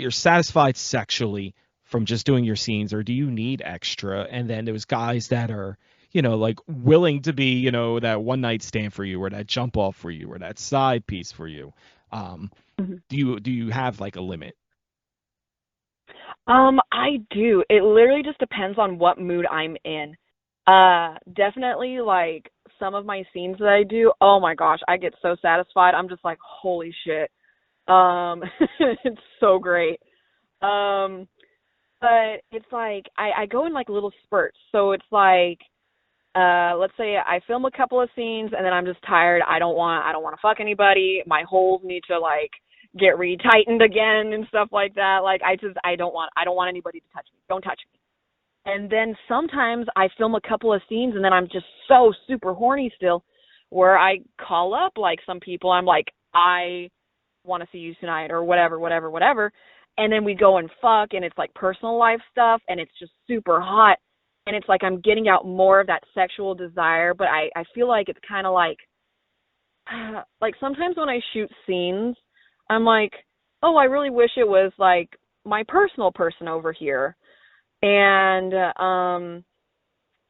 satisfied sexually from just doing your scenes, or do you need extra? And then there's guys that are, like willing to be, that one night stand for you, or that jump off for you, or that side piece for you. Do you have like a limit? I do. It literally just depends on what mood I'm in. Definitely like some of my scenes that I do, oh my gosh, I get so satisfied. I'm just like, holy shit. It's so great. But it's like I go in like little spurts. So it's like, let's say I film a couple of scenes and then I'm just tired. I don't want to fuck anybody. My holes need to like get retightened again and stuff like that. Like I don't want anybody to touch me. Don't touch me. And then sometimes I film a couple of scenes and then I'm just so super horny still, where I call up like some people. I'm like, I want to see you tonight or whatever. And then we go and fuck, and it's like personal life stuff, and it's just super hot. And it's like I'm getting out more of that sexual desire, but I feel like it's kind of like sometimes when I shoot scenes, I'm like, oh, I really wish it was like my personal person over here. And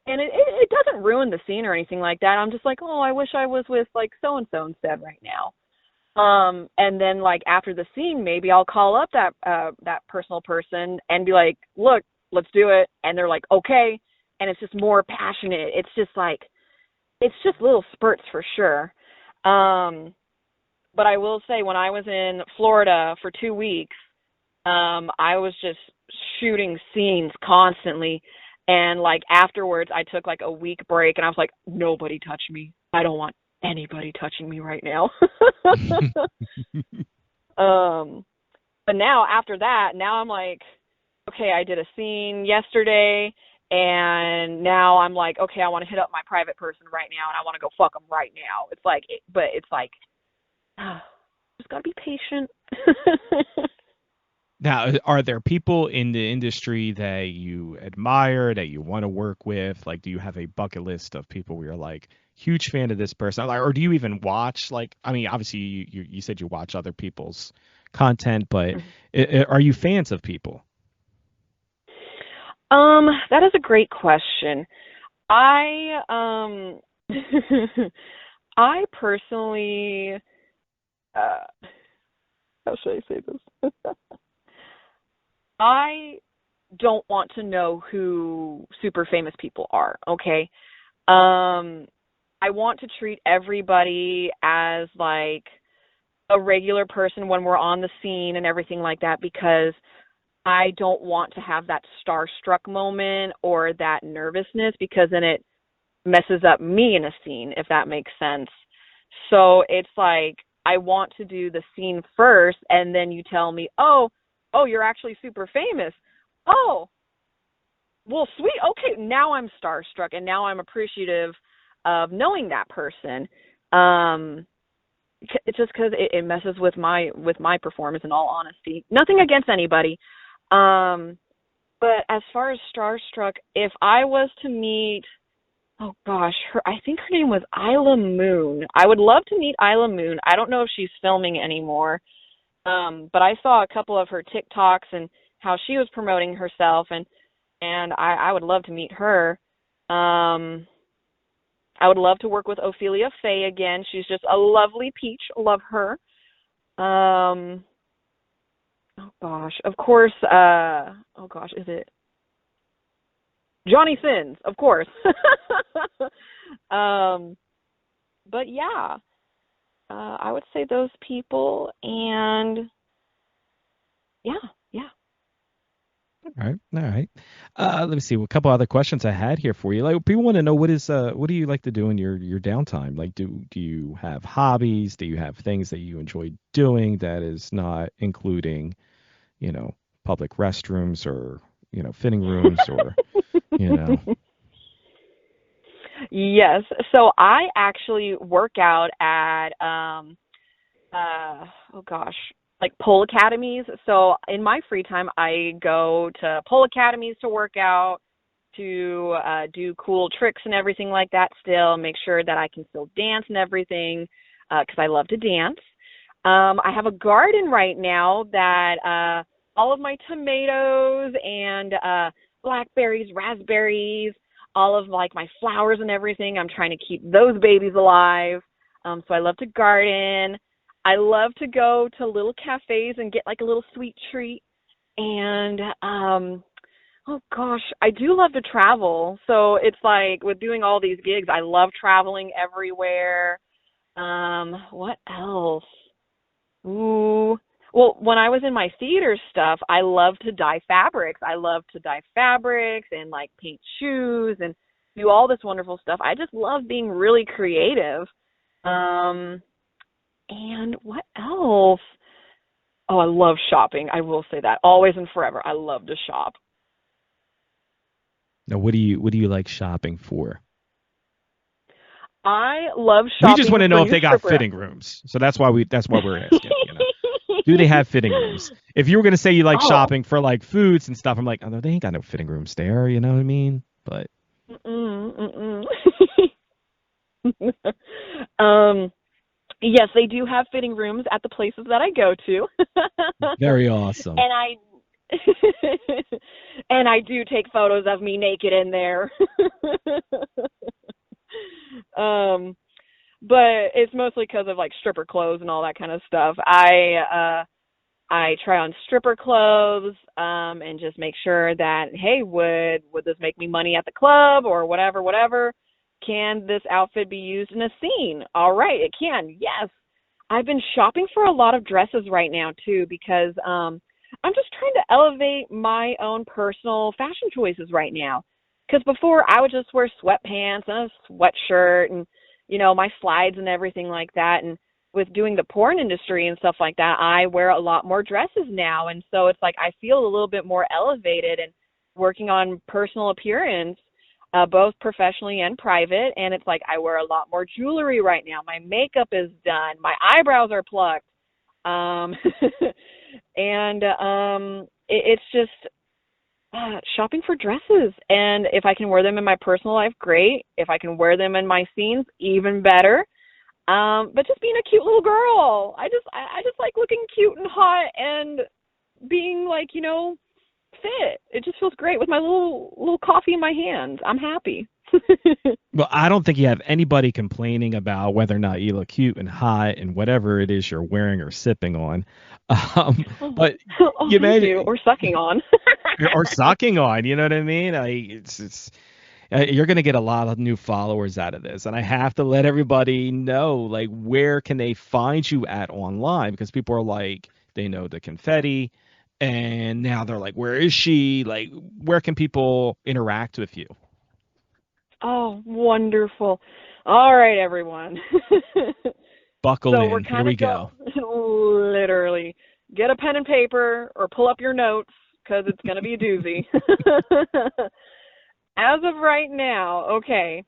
it doesn't ruin the scene or anything like that. I'm just like, oh, I wish I was with like so-and-so instead right now. And then like after the scene, maybe I'll call up that personal person and be like, look, let's do it. And they're like, okay. And it's just more passionate. It's just little spurts for sure. But I will say when I was in Florida for 2 weeks, I was just shooting scenes constantly. And like afterwards I took like a week break and I was like, nobody touch me. I don't want anybody touching me right now. But now after that, now I'm like, okay, I did a scene yesterday and now I'm like, okay, I want to hit up my private person right now and I want to go fuck them right now. It's like, just gotta be patient. Now, are there people in the industry that you admire, that you want to work with? Like, do you have a bucket list of people where you're like, huge fan of this person? Or do you even watch, like, I mean, obviously you said you watch other people's content, but are you fans of people? That is a great question. I personally, how should I say this? I don't want to know who super famous people are, okay? I want to treat everybody as like a regular person when we're on the scene and everything like that, because I don't want to have that starstruck moment or that nervousness, because then it messes up me in a scene, if that makes sense. So it's like I want to do the scene first, and then you tell me, oh, you're actually super famous. Oh, well, sweet. Okay, now I'm starstruck, and now I'm appreciative of knowing that person. It's just because it messes with my performance, in all honesty. Nothing against anybody. But as far as starstruck, if I was to meet, oh gosh, I think her name was Isla Moon. I would love to meet Isla Moon. I don't know if she's filming anymore, but I saw a couple of her TikToks and how she was promoting herself, and I would love to meet her. I would love to work with Ophelia Faye again. She's just a lovely peach. Love her. Oh gosh, of course. Is it Johnny Sins? Of course. But yeah, I would say those people, and yeah. All right. Let me see. A couple other questions I had here for you. Like, people want to know what do you like to do in your downtime? Like, do you have hobbies? Do you have things that you enjoy doing that is not including, public restrooms or, fitting rooms or, Yes. So I actually work out at like pole academies. So in my free time, I go to pole academies to work out, to do cool tricks and everything like that still, make sure that I can still dance and everything, because I love to dance. I have a garden right now that all of my tomatoes and blackberries, raspberries, all of like my flowers and everything, I'm trying to keep those babies alive. So I love to garden. I love to go to little cafes and get like a little sweet treat. And, oh gosh, I do love to travel. So it's like with doing all these gigs, I love traveling everywhere. What else? Ooh. Well, when I was in my theater stuff, I love to dye fabrics. I love to dye fabrics and like paint shoes and do all this wonderful stuff. I just love being really creative. And what else? Oh, I love shopping. I will say that. Always and forever. I love to shop. Now, what do you like shopping for? I love shopping. We just want to know if they got stripper. fitting rooms. So that's why we're asking. Do they have fitting rooms? If you were going to say you like shopping for like foods and stuff, I'm like, oh, they ain't got no fitting rooms there. You know what I mean? But. Yes, they do have fitting rooms at the places that I go to. Very awesome. And I do take photos of me naked in there. But it's mostly because of like stripper clothes and all that kind of stuff. I try on stripper clothes and just make sure that, hey, would this make me money at the club or whatever? Can this outfit be used in a scene? All right, it can. Yes. I've been shopping for a lot of dresses right now, too, because I'm just trying to elevate my own personal fashion choices right now. Because before, I would just wear sweatpants and a sweatshirt and, my slides and everything like that. And with doing the porn industry and stuff like that, I wear a lot more dresses now. And so it's like I feel a little bit more elevated and working on personal appearance. Both professionally and private, and it's like I wear a lot more jewelry right now. My makeup is done. My eyebrows are plucked. It's just shopping for dresses. And if I can wear them in my personal life, great. If I can wear them in my scenes, even better. But just being a cute little girl. I just like looking cute and hot and being like, fit. It just feels great with my little coffee in my hand. I'm happy. Well, I don't think you have anybody complaining about whether or not you look cute and hot and whatever it is you're wearing or sipping on. But you imagine, or sucking on. or sucking on. You know what I mean? It's you're going to get a lot of new followers out of this, and I have to let everybody know, like, where can they find you at online? Because people are like, they know the confetti. And now they're like, where is she? Like, where can people interact with you? Oh, wonderful. All right, everyone. Buckle in. Here we go. Literally. Get a pen and paper or pull up your notes because it's going to be a doozy. As of right now, okay,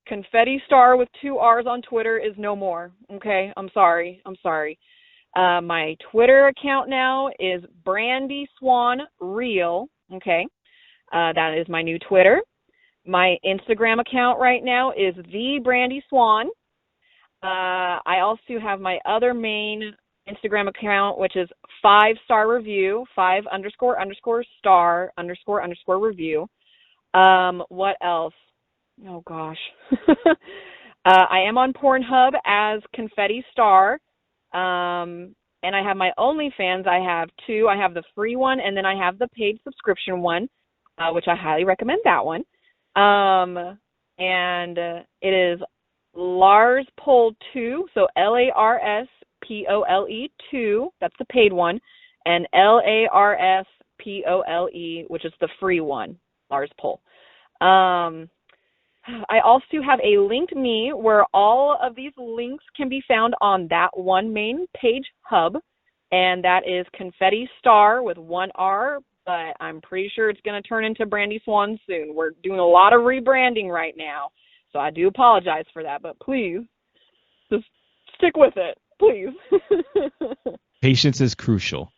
Confetti Star with 2 R's on Twitter is no more. Okay, I'm sorry. My Twitter account now is Brandi Swan Real. Okay. That is my new Twitter. My Instagram account right now is the Brandi Swan. I also have my other main Instagram account, which is 5-star review, 5__star__review. What else? Oh gosh. I am on Pornhub as Confetti Star. And I have my OnlyFans. I have two. I have the free one, and then I have the paid subscription one, which I highly recommend that one. And it is Lars Pole 2, so LARSPOLE 2, that's the paid one, and LARSPOLE, which is the free one, Lars Pole. I also have a linked me where all of these links can be found on that one main page hub, and that is Confetti Star with one R, but I'm pretty sure it's going to turn into Brandi Swan soon. We're doing a lot of rebranding right now, so I do apologize for that, but please, just stick with it, please. Patience is crucial.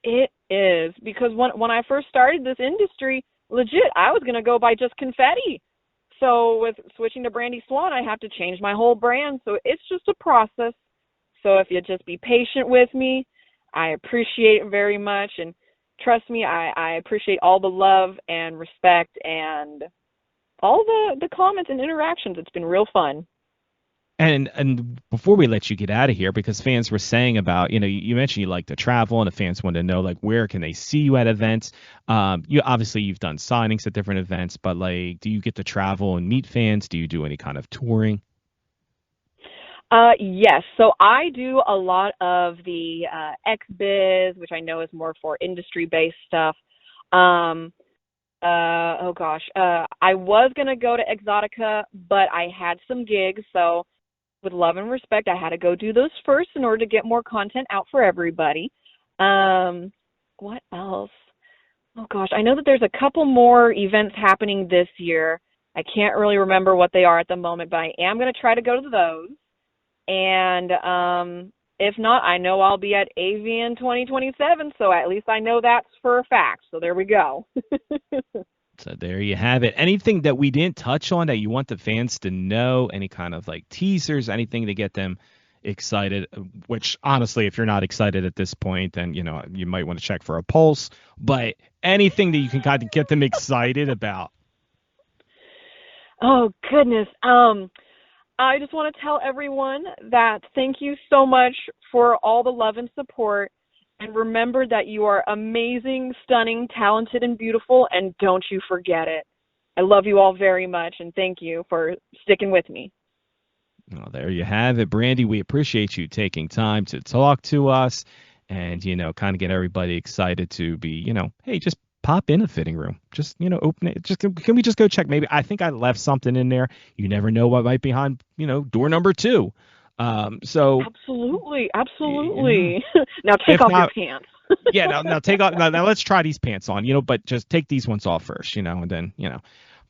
It is, because when I first started this industry, legit, I was going to go by just Confetti. So with switching to Brandi Swan, I have to change my whole brand, so it's just a process. So if you just be patient with me, I appreciate it very much, and trust me, I appreciate all the love and respect and all the comments and interactions. It's been real fun. And before we let you get out of here, because fans were saying about, you mentioned you like to travel, and the fans want to know, like, where can they see you at events? You've done signings at different events, but like, do you get to travel and meet fans? Do you do any kind of touring? Yes. So I do a lot of the XBiz, which I know is more for industry-based stuff. I was going to go to Exotica, but I had some gigs, so with love and respect, I had to go do those first in order to get more content out for everybody. What else? Oh gosh, I know that there's a couple more events happening this year. I can't really remember what they are at the moment, but I am going to try to go to those. And if not, I know I'll be at Avian 2027, so at least I know that's for a fact. So there we go. So there you have it. Anything that we didn't touch on that you want the fans to know? Any kind of like teasers, anything to get them excited? Which honestly, if you're not excited at this point, then you might want to check for a pulse. But anything that you can kind of get them excited about. Oh goodness. I just want to tell everyone that thank you so much for all the love and support. And remember that you are amazing, stunning, talented, and beautiful, and don't you forget it. I love you all very much, and thank you for sticking with me. Well, there you have it, Brandi. We appreciate you taking time to talk to us and, kind of get everybody excited to be, hey, just pop in a fitting room. Just, open it. Can we just go check? Maybe I think I left something in there. You never know what might be behind, door number 2. So absolutely. Now take off your pants. Yeah, now take off. Now let's try these pants on, but just take these ones off first, and then,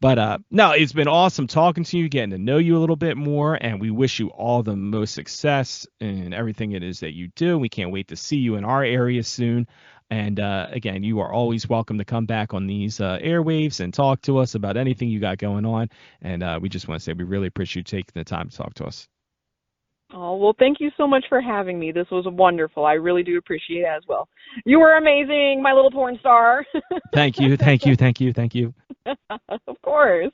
But no, it's been awesome talking to you, getting to know you a little bit more, and we wish you all the most success in everything it is that you do. We can't wait to see you in our area soon. And again, you are always welcome to come back on these airwaves and talk to us about anything you got going on. And we just want to say we really appreciate you taking the time to talk to us. Oh, well, thank you so much for having me. This was wonderful. I really do appreciate it as well. You were amazing, my little porn star. Thank you. Of course.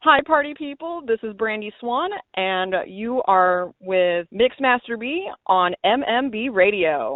Hi, party people. This is Brandi Swan, and you are with Mixmaster B on MMB Radio.